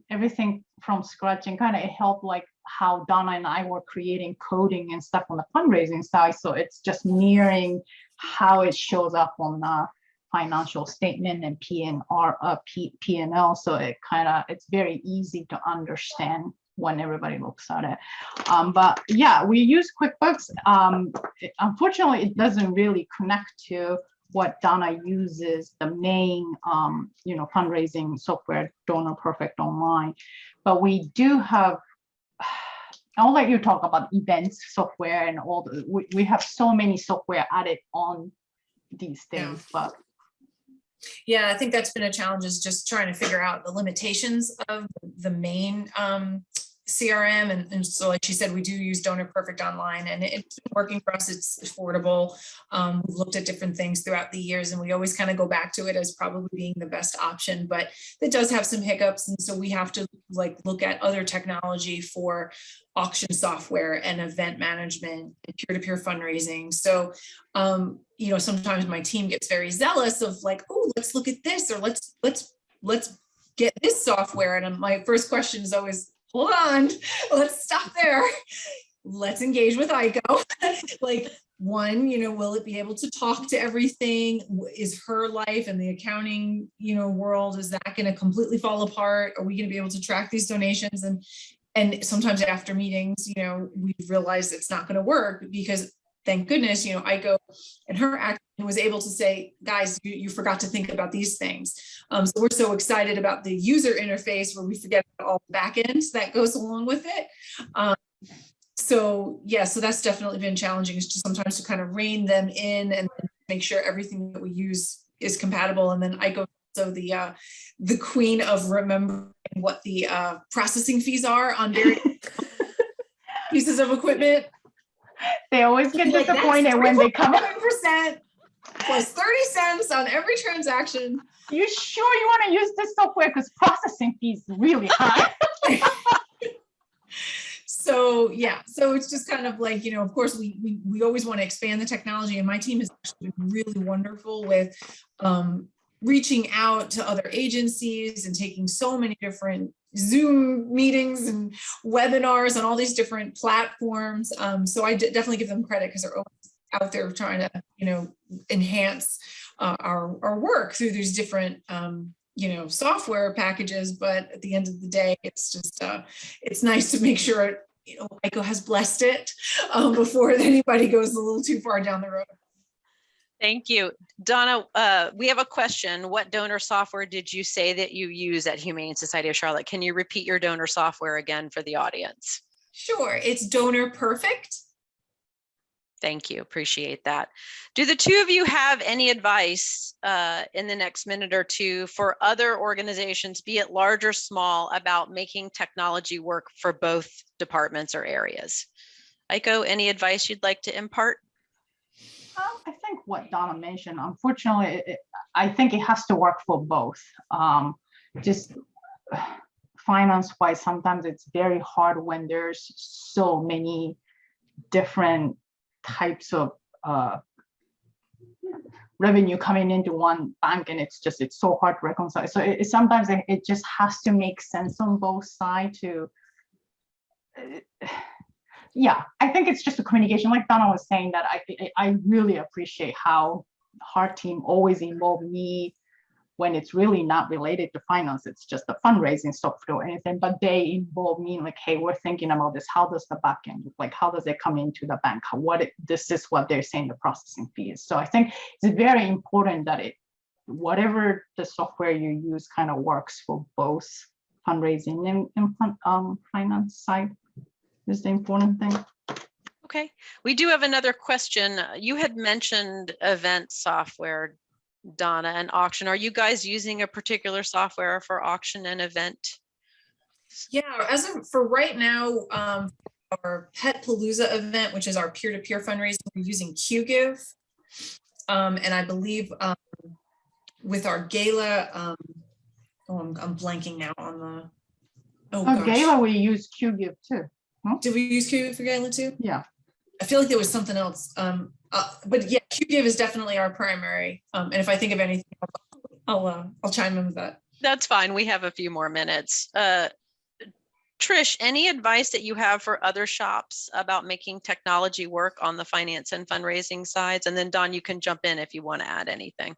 everything from scratch, and kind of help like how Donna and I were creating coding and stuff on the fundraising side. So it's just mirroring how it shows up on the financial statement and P&L. So it's very easy to understand when everybody looks at it. But yeah, we use QuickBooks. Unfortunately, it doesn't really connect to what Donna uses, the main fundraising software, Donor Perfect Online. But we do have, I'll let you talk about events software and all we have so many software added on these things. But yeah, I think that's been a challenge, is just trying to figure out the limitations of the main CRM. And so like she said, we do use Donor Perfect Online, and it's been working for us. It's affordable. We've looked at different things throughout the years, and we always kind of go back to it as probably being the best option, but it does have some hiccups. And so we have to like look at other technology for auction software and event management and peer-to-peer fundraising. So, sometimes my team gets very zealous of like, oh, let's look at this, or let's get this software. And my first question is always, hold on, let's stop there. Let's engage with Aiko. Like, one, will it be able to talk to everything? Is her life and the accounting, world, is that going to completely fall apart? Are we going to be able to track these donations? And sometimes after meetings, we realize it's not going to work, because thank goodness, Aiko and her action was able to say, guys, you forgot to think about these things. So we're so excited about the user interface, where we forget about all the back end that goes along with it. So that's definitely been challenging, is just sometimes to kind of rein them in and make sure everything that we use is compatible. And then Aiko, so the queen of remembering what the processing fees are on various pieces of equipment. They always get disappointed when they come up. 100% plus 30 cents on every transaction. You sure you want to use this software, because processing fees really high? So it's just kind of like, of course we always want to expand the technology, and my team has actually been really wonderful with reaching out to other agencies and taking so many different Zoom meetings and webinars on all these different platforms. So I definitely give them credit, because they're always out there trying to, enhance our work through these different, software packages. But at the end of the day, it's just, it's nice to make sure, Aiko has blessed it before anybody goes a little too far down the road. Thank you. Donna, we have a question. What donor software did you say that you use at Humane Society of Charlotte? Can you repeat your donor software again for the audience? Sure. It's Donor Perfect. Thank you. Appreciate that. Do the two of you have any advice in the next minute or two for other organizations, be it large or small, about making technology work for both departments or areas? Aiko, any advice you'd like to impart? I think what Donna mentioned, unfortunately, I think it has to work for both. Just finance-wise, sometimes it's very hard when there's so many different types of revenue coming into one bank, and it's so hard to reconcile. So sometimes it just has to make sense on both sides to. Yeah, I think it's just a communication. Like Donna was saying, that I really appreciate how her team always involve me when it's really not related to finance. It's just a fundraising software or anything, but they involve me like, hey, we're thinking about this. How does the back end look like? How does it come into the bank? This is what they're saying the processing fee is. So I think it's very important that whatever the software you use kind of works for both fundraising and finance side. Is the important thing. Okay, we do have another question. You had mentioned event software, Donna, and auction. Are you guys using a particular software for auction and event? Yeah, for right now, our Pet Palooza event, which is our peer-to-peer fundraising, we're using QGIve. And I believe with our gala, I'm blanking now on the. Gala, we use QGIve too. Did we use QGIF for Gala too? Yeah. I feel like there was something else. But yeah, QGIF is definitely our primary. And if I think of anything, I'll chime in with that. That's fine. We have a few more minutes. Trish, any advice that you have for other shops about making technology work on the finance and fundraising sides? And then Don, you can jump in if you want to add anything.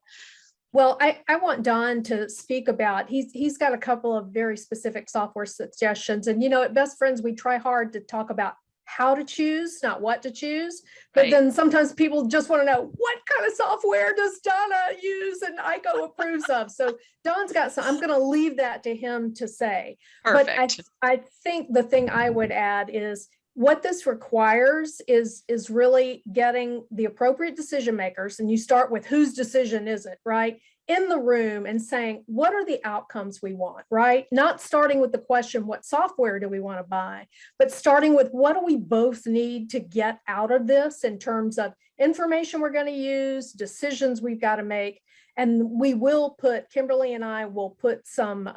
Well, I want Don to speak about, he's got a couple of very specific software suggestions. And, you know, at Best Friends, we try hard to talk about how to choose, not what to choose. But Right. then sometimes people just want to know, what kind of software does Donna use and Aiko approves of? So Don's got some, I'm going to leave that to him to say. Perfect. But I think the thing I would add is what this requires is really getting the appropriate decision makers, and you start with whose decision is it, right? In the room and saying, what are the outcomes we want, right? Not starting with the question, what software do we want to buy, but starting with what do we both need to get out of this in terms of information we're going to use, decisions we've got to make. And we will put, Kimberly and I will put some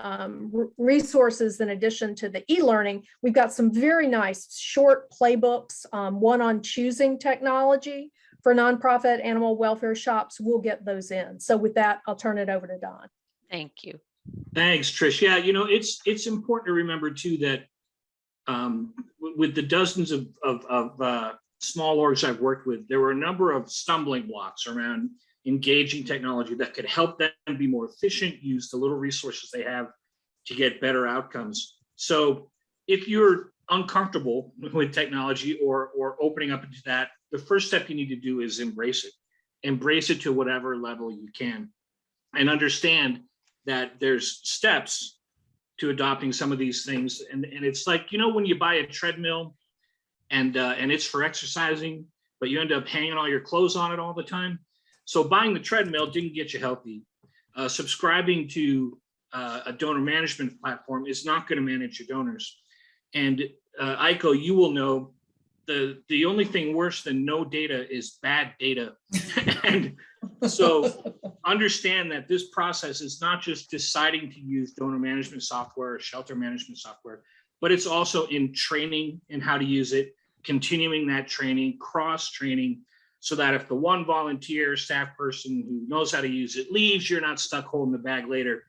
resources in addition to the e-learning. We've got some very nice short playbooks, one on choosing technology for nonprofit animal welfare shops. We'll get those in. So with that, I'll turn it over to Don. Thank you. Thanks, Trish. Yeah, you know, it's important to remember too that with the dozens of small orgs I've worked with, there were a number of stumbling blocks around engaging technology that could help them be more efficient, use the little resources they have to get better outcomes. So if you're uncomfortable with technology or opening up into that, the first step you need to do is embrace it. Embrace it to whatever level you can, and understand that there's steps to adopting some of these things. And it's like, you know, when you buy a treadmill and it's for exercising, but you end up hanging all your clothes on it all the time. So buying the treadmill didn't get you healthy. Subscribing to a donor management platform is not going to manage your donors. And Aiko, you will know the only thing worse than no data is bad data. And so understand that this process is not just deciding to use donor management software or shelter management software, but it's also in training in how to use it, continuing that training, cross-training, so that if the one volunteer staff person who knows how to use it leaves, you're not stuck holding the bag later.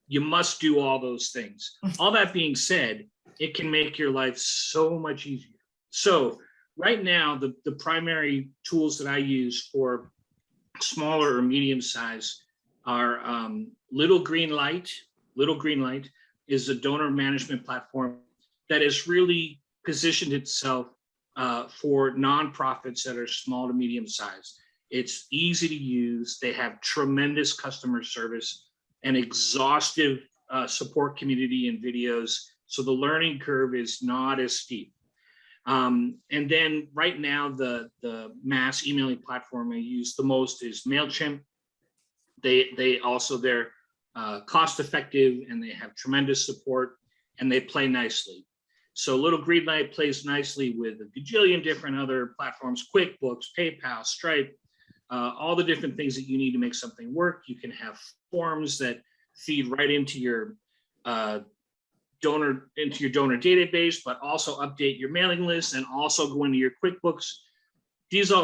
You must do all those things. All that being said, it can make your life so much easier. So right now, the primary tools that I use for smaller or medium size are Little Green Light. Little Green Light is a donor management platform that has really positioned itself for nonprofits that are small to medium sized. It's easy to use. They have tremendous customer service and exhaustive support community and videos. So the learning curve is not as steep. And then right now, the mass emailing platform I use the most is MailChimp. They're cost effective and they have tremendous support and they play nicely. So Little Green Light plays nicely with a gajillion different other platforms, QuickBooks, PayPal, Stripe, all the different things that you need to make something work. You can have forms that feed right into your donor database, but also update your mailing list and also go into your QuickBooks. These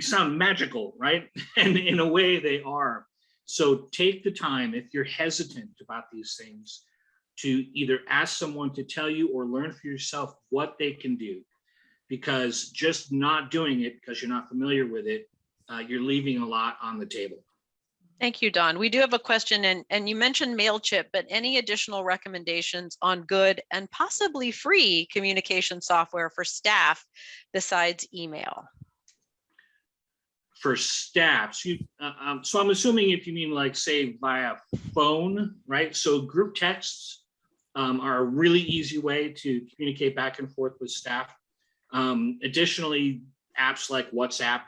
sound magical, right? And in a way they are. So take the time, if you're hesitant about these things, to either ask someone to tell you or learn for yourself what they can do, because just not doing it because you're not familiar with it, you're leaving a lot on the table. Thank you, Don. We do have a question, and you mentioned MailChimp, but any additional recommendations on good and possibly free communication software for staff besides email? For staff, so I'm assuming if you mean like say via phone, right? So group texts are a really easy way to communicate back and forth with staff. Additionally, apps like WhatsApp,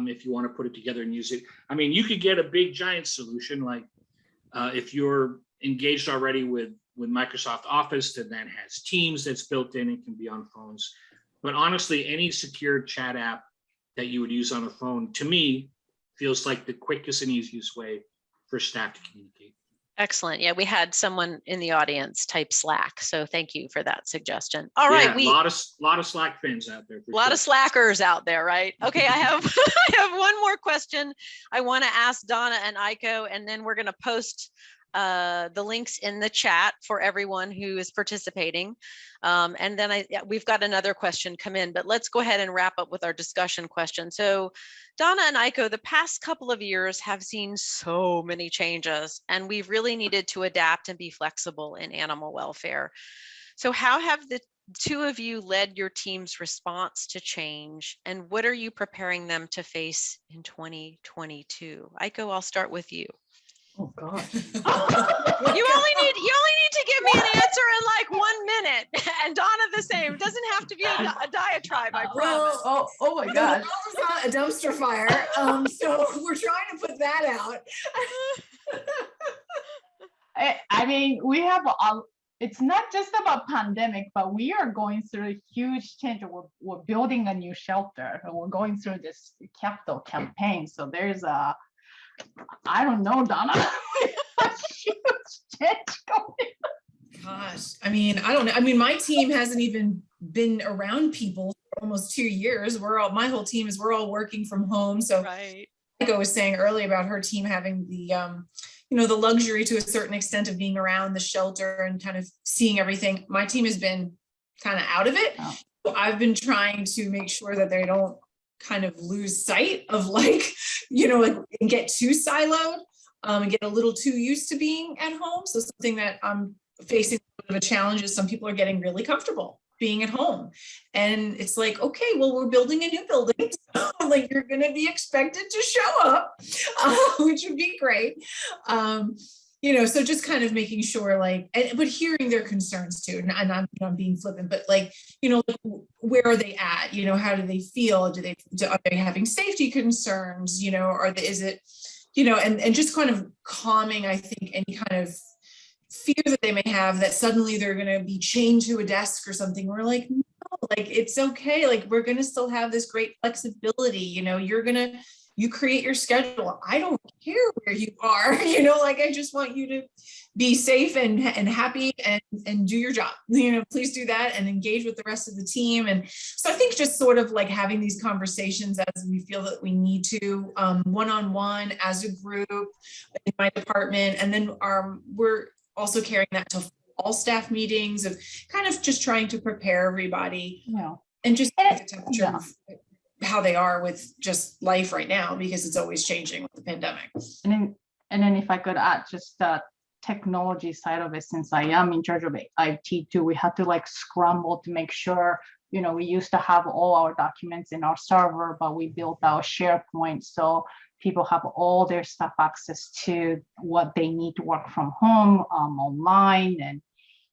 if you want to put it together and use it. I mean, you could get a big giant solution like if you're engaged already with Microsoft Office that then has Teams that's built in, it can be on phones. But honestly, any secure chat app that you would use on a phone, to me, feels like the quickest and easiest way for staff to communicate. Excellent. Yeah, we had someone in the audience type Slack, so thank you for that suggestion. All right, Yeah, a lot of Slack fans out there. A lot of slackers out there, right? Okay, I have I have one more question I want to ask Donna and Aiko, and then we're going to post the links in the chat for everyone who is participating. And then we've got another question come in, but let's go ahead and wrap up with our discussion question. So Donna and Aiko, the past couple of years have seen so many changes, and we've really needed to adapt and be flexible in animal welfare. So how have the two of you led your team's response to change, and what are you preparing them to face in 2022? Aiko, I'll start with you. Oh gosh. You only need to give me an answer in like 1 minute, and Donna the same. It doesn't have to be a diatribe, I promise. Oh my The gosh. world is not a dumpster fire, so we're trying to put that out. I mean, we have it's not just about pandemic, but we are going through a huge change. We're building a new shelter, and we're going through this capital campaign. So there's I don't know, Donna, a huge change going. Gosh, I mean, I don't know. I mean, my team hasn't even been around people for almost 2 years. My whole team we're all working from home. So Right. Aiko was saying earlier about her team having the, the luxury to a certain extent of being around the shelter and kind of seeing everything. My team has been kind of out of it. Oh. So I've been trying to make sure that they don't kind of lose sight of and get too siloed and get a little too used to being at home. So something that I'm facing a challenge is some people are getting really comfortable being at home, and it's like, okay, well, we're building a new building, so like you're going to be expected to show up, which would be great. So just kind of making sure, but hearing their concerns too, and I'm being flippant, but where are they at? How do they feel? Are they having safety concerns? Is it, and just kind of calming, I think, any kind of fear that they may have that suddenly they're going to be chained to a desk or something. We're like, no, it's okay. We're going to still have this great flexibility. You create your schedule. I don't care where you are, I just want you to be safe and happy and do your job, please do that and engage with the rest of the team. And so I think just sort of having these conversations as we feel that we need to, one-on-one as a group in my department. And then we're also carrying that to all staff meetings of kind of just trying to prepare everybody and just get the temperature of how they are with just life right now, because it's always changing with the pandemic. And then if I could add just the technology side of it, since I am in charge of IT too, we had to scramble to make sure, we used to have all our documents in our server, but we built our SharePoint. So people have all their stuff access to what they need to work from home, online. And,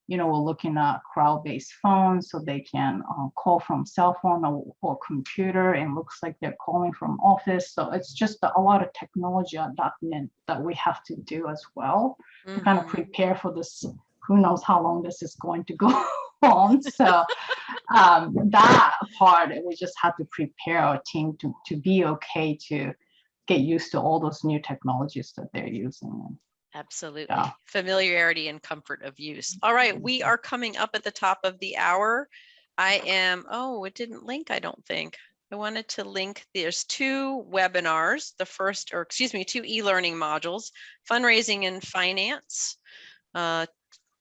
we're looking at crowd-based phones so they can call from cell phone or computer, and looks like they're calling from office. So it's just a lot of technology document that we have to do as well to kind of prepare for this. Who knows how long this is going to go on. So that part, we just have to prepare our team to be okay to get used to all those new technologies that they're using. Absolutely. Yeah. Familiarity and comfort of use. All right. We are coming up at the top of the hour. It didn't link, I don't think. I wanted to link, there's 2 webinars. The first, 2 e-learning modules, Fundraising and Finance.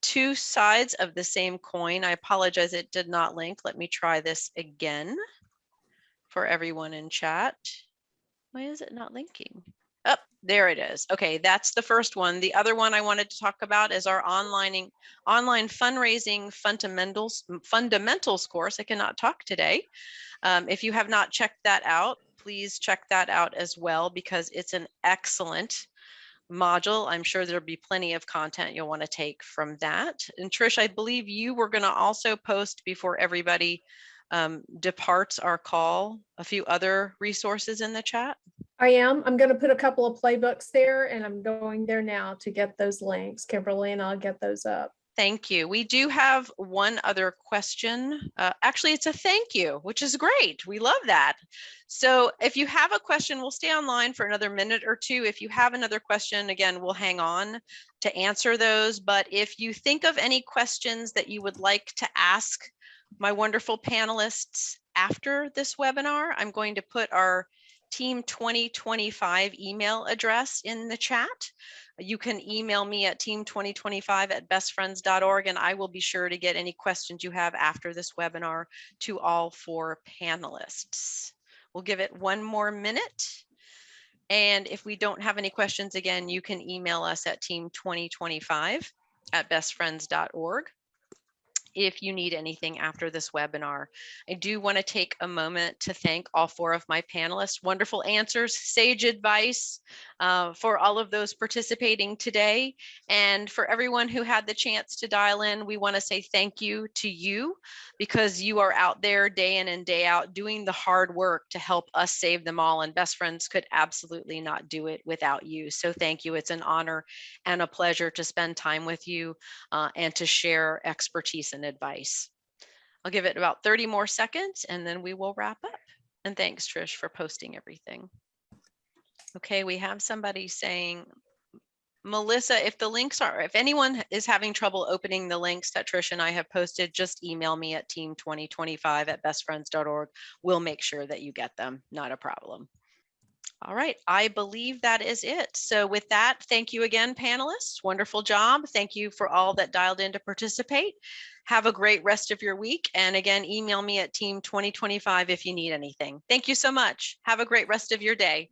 2 sides of the same coin. I apologize, it did not link. Let me try this again for everyone in chat. Why is it not linking? Oh, there it is. Okay, that's the first one. The other one I wanted to talk about is our online fundraising fundamentals course. I cannot talk today. If you have not checked that out, please check that out as well, because it's an excellent module. I'm sure there'll be plenty of content you'll want to take from that. And Trish, I believe you were going to also post, before everybody departs our call, a few other resources in the chat. I'm going to put a couple of playbooks there, and I'm going there now to get those links, Kimberly, and I'll get those up. Thank you. We do have one other question. Actually, it's a thank you, which is great. We love that. So if you have a question, we'll stay online for another minute or two. If you have another question, again, we'll hang on to answer those. But if you think of any questions that you would like to ask my wonderful panelists after this webinar, I'm going to put our Team 2025 email address in the chat. You can email me at team2025@bestfriends.org, and I will be sure to get any questions you have after this webinar to all 4 panelists. We'll give it one more minute. And if we don't have any questions, again, you can email us at team2025@bestfriends.org. if you need anything after this webinar. I do want to take a moment to thank all 4 of my panelists. Wonderful answers, sage advice for all of those participating today. And for everyone who had the chance to dial in, we want to say thank you to you, because you are out there day in and day out doing the hard work to help us save them all. And Best Friends could absolutely not do it without you. So thank you. It's an honor and a pleasure to spend time with you and to share expertise and advice. I'll give it about 30 more seconds and then we will wrap up. And thanks, Trish, for posting everything. Okay, we have somebody saying, Melissa, if anyone is having trouble opening the links that Trish and I have posted, just email me at team2025@bestfriends.org. We'll make sure that you get them, not a problem. All right, I believe that is it. So with that, thank you again, panelists. Wonderful job. Thank you for all that dialed in to participate. Have a great rest of your week. And again, email me at team2025 if you need anything. Thank you so much. Have a great rest of your day.